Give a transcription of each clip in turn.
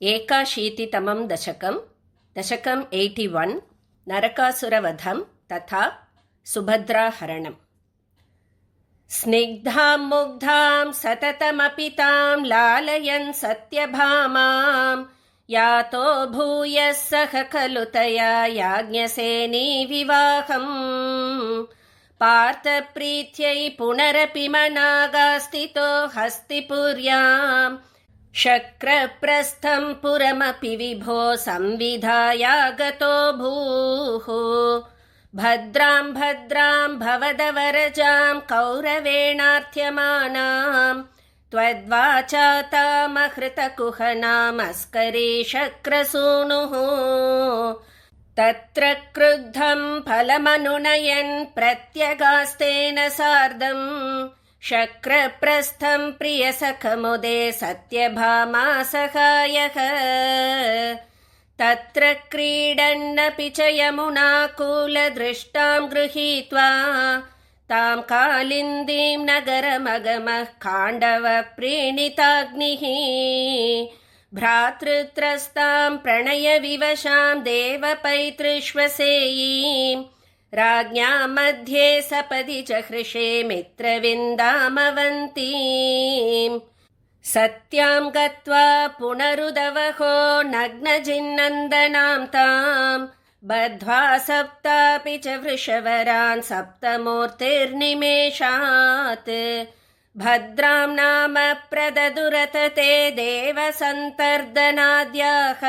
एकाशीतितमं दशकं 81 नरकासुरवधं तथा सुभद्राहरणम्। स्निग्धां मुग्धां सततमपि तां लालयन् सत्यभामां यातो भूयः सह खलु तया याज्ञसेनी विवाहम्। पार्थप्रीत्यै पुनरपि मनागास्थितो हस्तिपुर्याम् शक्रप्रस्थं पुरमपि विभो संविधायागतो भूः। भद्रां भद्रां भवदवरजां कौरवेणार्थ्यमानां त्वद्वाचा तामहृतकुहनामस्करी शक्रसूनुः। तत्र क्रुद्धं फलमनुनयन् प्रत्यगास्तेन सार्धम् शक्रप्रस्थं प्रियसखमुदे सत्यभामा सहायः। तत्र क्रीडन्नपि च यमुनाकूलदृष्टां गृहीत्वा तां कालिन्दीं नगरमगमः खाण्डवप्रीणिताग्निः। भ्रातृत्रस्तां प्रणयविवशां देवपैतृष्वसेयीं राज्ञां मध्ये सपदि च हृषे मित्रविन्दामवन्तीम्। सत्यां गत्वा पुनरुदवहो नग्नजिन्नन्दनां तां बद्ध्वा सप्तापि च वृषवरान् सप्तमूर्तिर्निमेषात्। भद्रां नाम प्रददुरतते देवसन्तर्दनाद्याः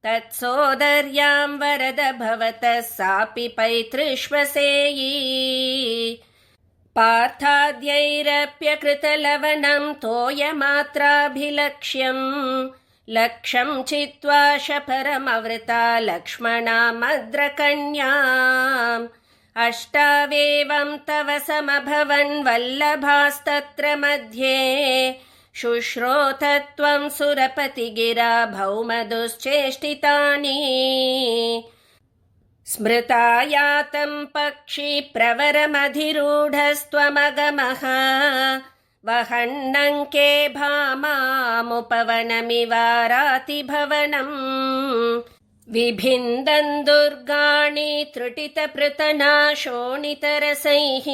तत्सोदर्यां वरद भवतः सापि पैतृष्वसेयी। पार्थाद्यैरप्यकृतलवनं तोयमात्राभिलक्ष्यं लक्षं चित्वा शफरमवृता लक्ष्मणामद्रकन्याम्। अष्टावेवं तव समभवन् वल्लभास्तत्र मध्ये शुश्रोतत्वं सुरपतिगिरा भौमदुश्चेष्टितानि। स्मृतायातं पक्षी प्रवरमधिरूढस्त्वमगमः वहन्नङ्के भामामुपवनमिवारातिभवनम्। विभिन्दन् दुर्गाणि त्रुटितपृतना शोणितरसैः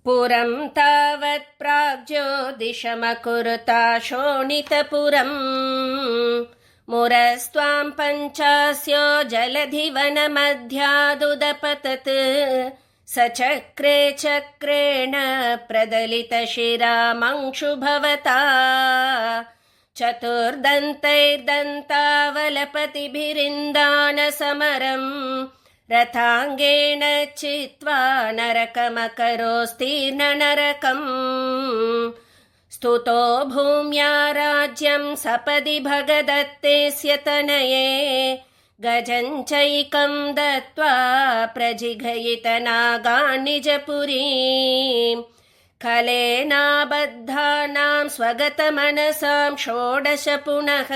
पुरं तावत् प्राग्ज्योतिषमकुरुता शोणितपुरम्। मुरस्त्वां पञ्चास्यो जलधिवनमध्यादुदपतत् सचक्रे चक्रेण प्रदलितशिरामंशु भवता। चतुर्दन्तैर्दन्तावलपतिभिरिन्दानसमरं रथाङ्गेण चित्वा नरकमकरोस्तीर्णनरकम्। स्तुतो भूम्या राज्यं सपदि भगदत्तेस्य तनये गजं चैकं दत्त्वा प्रजिघयितनागान् निजपुरीम्। खलेनाबद्धानां स्वगतमनसां षोडश पुनः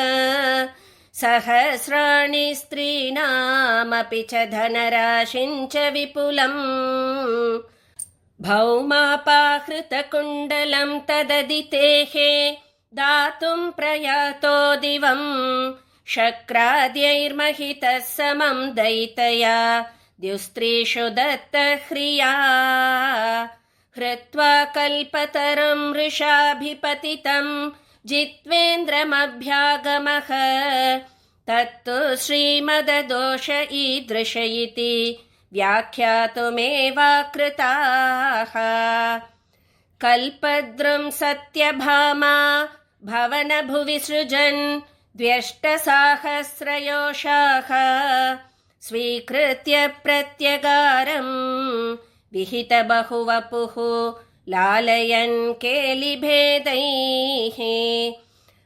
सहस्राणि स्त्रीणामपि च धनराशिं च विपुलम्। भौमापाहृतकुण्डलं तददितेः दातुं प्रयातो दिवं शक्राद्यैर्महितः समं दयितया द्युस्त्रीषु दत्तह्रिया। हृत्वा कल्पतरुं वृषाभिपतितं जित्वेन्द्रमभ्यागमः तत्तु श्रीमददोष ईदृश इति व्याख्यातुमेवाकृताः। कल्पद्रुं सत्यभामा भवनभुवि सृजन् द्व्यष्टसाहस्रयोषाः स्वीकृत्य प्रत्यगारम् विहितबहुवपुः लालयन् केलिभेदैः।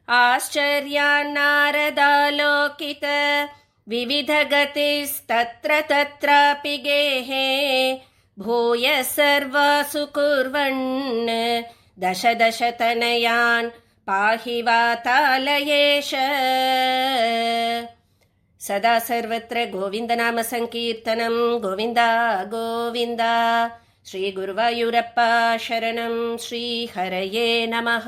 आश्चर्यान्नारदालोकित विविधगतिस्तत्र तत्रापि गेहे भूयः सर्वासु कुर्वन् दश दश तनयान् पाहि वातालयेश। सदा सर्वत्र गोविन्दनाम संकीर्तनं गोविन्दा गोविन्दा। श्री गुरुवायूरप्पा शरणं श्री हरये नमः।